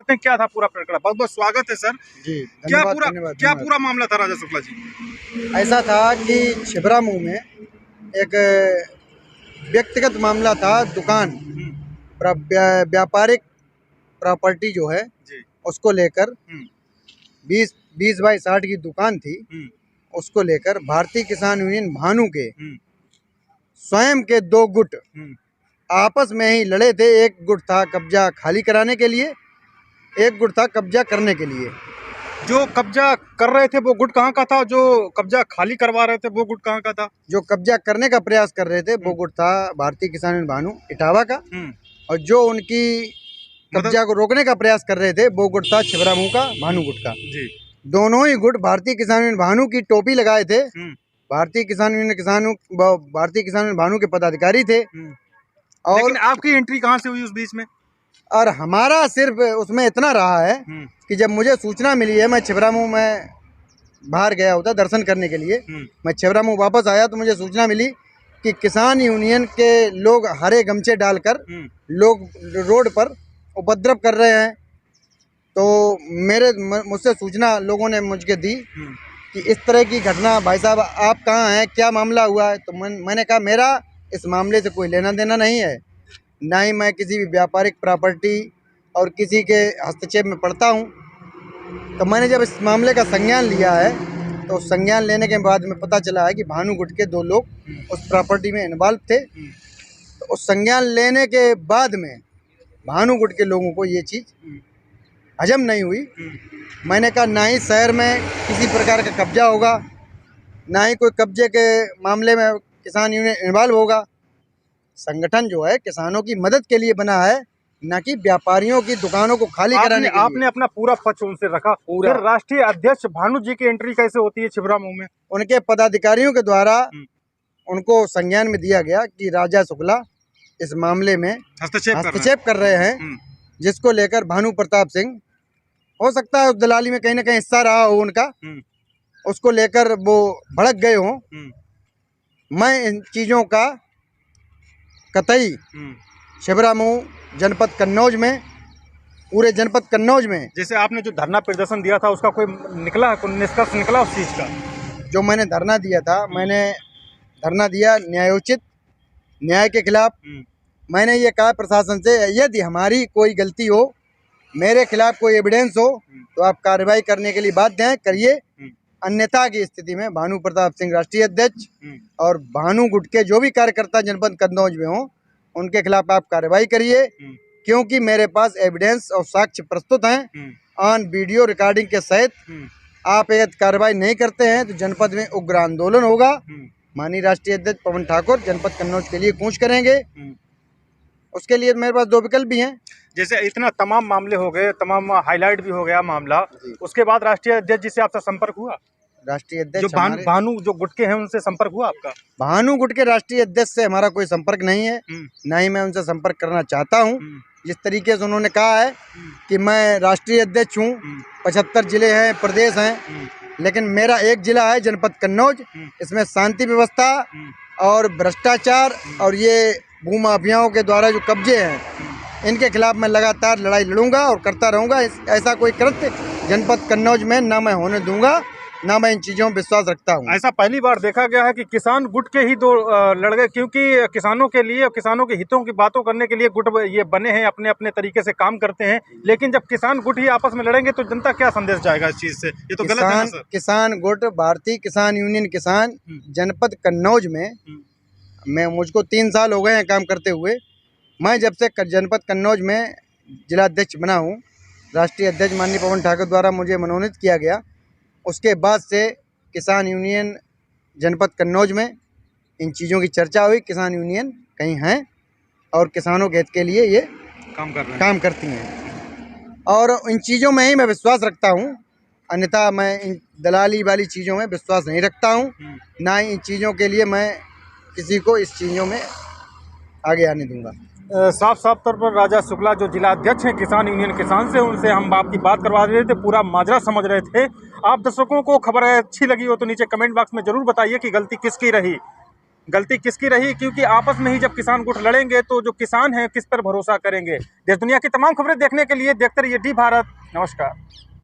सकते हैं क्या था पूरा प्रकरण? बहुत बहुत स्वागत है सर जी। क्या पूरा मामला था राजा शुक्ला जी? ऐसा था कि छिबरामऊ में एक व्यक्तिगत मामला था। दुकान व्यापारिक प्रॉपर्टी जो है जी। उसको लेकर 20 बाई 60 की दुकान थी। उसको लेकर भारतीय किसान यूनियन भानु के स्वयं के दो गुट आपस में ही लड़े थे। एक गुट था कब्जा खाली कराने के लिए, एक गुट था कब्जा करने के लिए। जो कब्जा कर रहे थे वो गुट कहाँ का था? जो कब्जा खाली करवा रहे थे वो गुट कहाँ का था? जो कब्जा करने का प्रयास कर रहे थे वो गुट था भारतीय किसान यूनियन भानु इटावा का, और जो उनकी कब्जा को रोकने का प्रयास कर रहे थे वो गुट था छिबरामऊ का भानु गुट का। जी। दोनों ही गुट भारतीय किसान यूनियन भानु की टोपी लगाए थे। भारतीय किसान यूनियन भानु के पदाधिकारी थे। और लेकिन आपकी एंट्री कहाँ से हुई उस बीच में? और हमारा सिर्फ उसमें इतना रहा है कि जब मुझे सूचना मिली है, मैं छिबरामऊ में बाहर गया होता दर्शन करने के लिए, मैं छिबरामऊ वापस आया तो मुझे सूचना मिली कि किसान यूनियन के लोग हरे गमछे डालकर लोग रोड पर उपद्रव कर रहे हैं। तो मुझसे सूचना लोगों ने मुझे दी कि इस तरह की घटना, भाई साहब आप कहाँ हैं, क्या मामला हुआ है? तो मैंने कहा मेरा इस मामले से कोई लेना देना नहीं है, ना ही मैं किसी भी व्यापारिक प्रॉपर्टी और किसी के हस्तक्षेप में पड़ता हूँ। तो मैंने जब इस मामले का संज्ञान लिया है तो संज्ञान लेने के बाद में पता चला है कि भानु गुट के दो लोग उस प्रॉपर्टी में इन्वॉल्व थे। तो उस संज्ञान लेने के बाद में भानु गुट के लोगों को ये चीज़ हजम नहीं हुई। मैंने कहा ना ही शहर में किसी प्रकार का कब्जा होगा, ना ही कोई कब्जे के मामले में किसान यूनियन इन्वॉल्व होगा। संगठन जो है किसानों की मदद के लिए बना है, न कि व्यापारियों की दुकानों को खाली कराने के लिए। आपने अपना पूरा पक्ष उनसे रखा। फिर राष्ट्रीय अध्यक्ष भानु जी की एंट्री कैसे होती है छिबरामऊ में? उनके पदाधिकारियों के द्वारा उनको संज्ञान में दिया गया कि राजा शुक्ला इस मामले में हस्तक्षेप कर रहे हैं, जिसको लेकर भानु प्रताप सिंह, हो सकता है उस दलाली में कहीं ना कहीं हिस्सा रहा हो उनका, उसको लेकर वो भड़क गए हों। मैं इन चीज़ों का कतई छिबरामऊ जनपद कन्नौज में, पूरे जनपद कन्नौज में, जैसे आपने जो धरना प्रदर्शन दिया था उसका कोई निष्कर्ष निकला उस चीज़ का? जो मैंने धरना दिया था, मैंने धरना दिया न्यायोचित न्याय के खिलाफ। मैंने ये कहा प्रशासन से, यदि हमारी कोई गलती हो, मेरे खिलाफ कोई एविडेंस हो तो आप कार्रवाई करने के लिए बाध्य हैं, करिए। अन्यथा की स्थिति में भानु प्रताप सिंह राष्ट्रीय अध्यक्ष और भानु गुट के जो भी कार्यकर्ता जनपद कन्नौज में हों उनके खिलाफ आप कार्रवाई करिए, क्योंकि मेरे पास एविडेंस और साक्ष्य प्रस्तुत हैं ऑन वीडियो रिकॉर्डिंग के सहित। आप यदि कार्रवाई नहीं करते हैं तो जनपद में उग्र आंदोलन होगा। माननीय राष्ट्रीय अध्यक्ष पवन ठाकुर जनपद कन्नौज के लिए कूच करेंगे। उसके लिए मेरे पास दो विकल्प भी हैं। जैसे इतना तमाम मामले हो गए, तमाम हाईलाइट भी हो गया मामला, उसके बाद राष्ट्रीय अध्यक्ष जी से आपका संपर्क हुआ? राष्ट्रीय अध्यक्ष जो भानु जो गुट के हैं उनसे संपर्क हुआ आपका? भानु गुट के राष्ट्रीय अध्यक्ष से हमारा कोई संपर्क नहीं है, ना ही मैं उनसे संपर्क करना चाहता हूं। जिस तरीके से उन्होंने कहा है कि मैं राष्ट्रीय अध्यक्ष हूं, 75 जिले हैं, प्रदेश हैं, लेकिन मेरा एक जिला है जनपद कन्नौज। इसमें शांति व्यवस्था और भ्रष्टाचार और ये भूमाफियाओं के द्वारा जो कब्जे हैं इनके खिलाफ मैं लगातार लड़ाई लड़ूंगा और करता रहूंगा। ऐसा कोई कृत्य जनपद कन्नौज में ना मैं होने दूंगा, ना मैं इन चीज़ों में विश्वास रखता हूं। ऐसा पहली बार देखा गया है कि किसान गुट के ही दो लड़ गए, क्योंकि किसानों के लिए, किसानों के हितों की बातों करने के लिए गुट ये बने हैं, अपने अपने तरीके से काम करते हैं। लेकिन जब किसान गुट ही आपस में लड़ेंगे तो जनता क्या संदेश जाएगा इस चीज़ से? ये तो गलत है ना सर? किसान गुट भारतीय किसान यूनियन किसान जनपद कन्नौज में मुझको 3 साल हो गए हैं काम करते हुए। मैं जब से जनपद कन्नौज में जिला अध्यक्ष बना हूँ, राष्ट्रीय अध्यक्ष माननीय पवन ठाकुर द्वारा मुझे मनोनीत किया गया, उसके बाद से किसान यूनियन जनपद कन्नौज में इन चीज़ों की चर्चा हुई। किसान यूनियन कहीं हैं और किसानों के हित के लिए ये काम करती हैं, और इन चीज़ों में ही मैं विश्वास रखता हूँ। अन्यथा मैं इन दलाली वाली चीज़ों में विश्वास नहीं रखता हूँ, ना ही इन चीज़ों के लिए मैं किसी को इस चीज़ों में आगे आने दूंगा। साफ तौर पर राजा शुक्ला जो जिला अध्यक्ष हैं किसान यूनियन किसान से, उनसे हम आपकी बात करवा रहे थे, पूरा माजरा समझ रहे थे। आप दर्शकों को खबर अच्छी लगी हो तो नीचे कमेंट बॉक्स में जरूर बताइए कि गलती किसकी रही। गलती किसकी रही, क्योंकि आपस में ही जब किसान गुट लड़ेंगे तो जो किसान हैं किस पर भरोसा करेंगे। देश दुनिया की तमाम खबरें देखने के लिए देखते रहिए डी भारत। नमस्कार।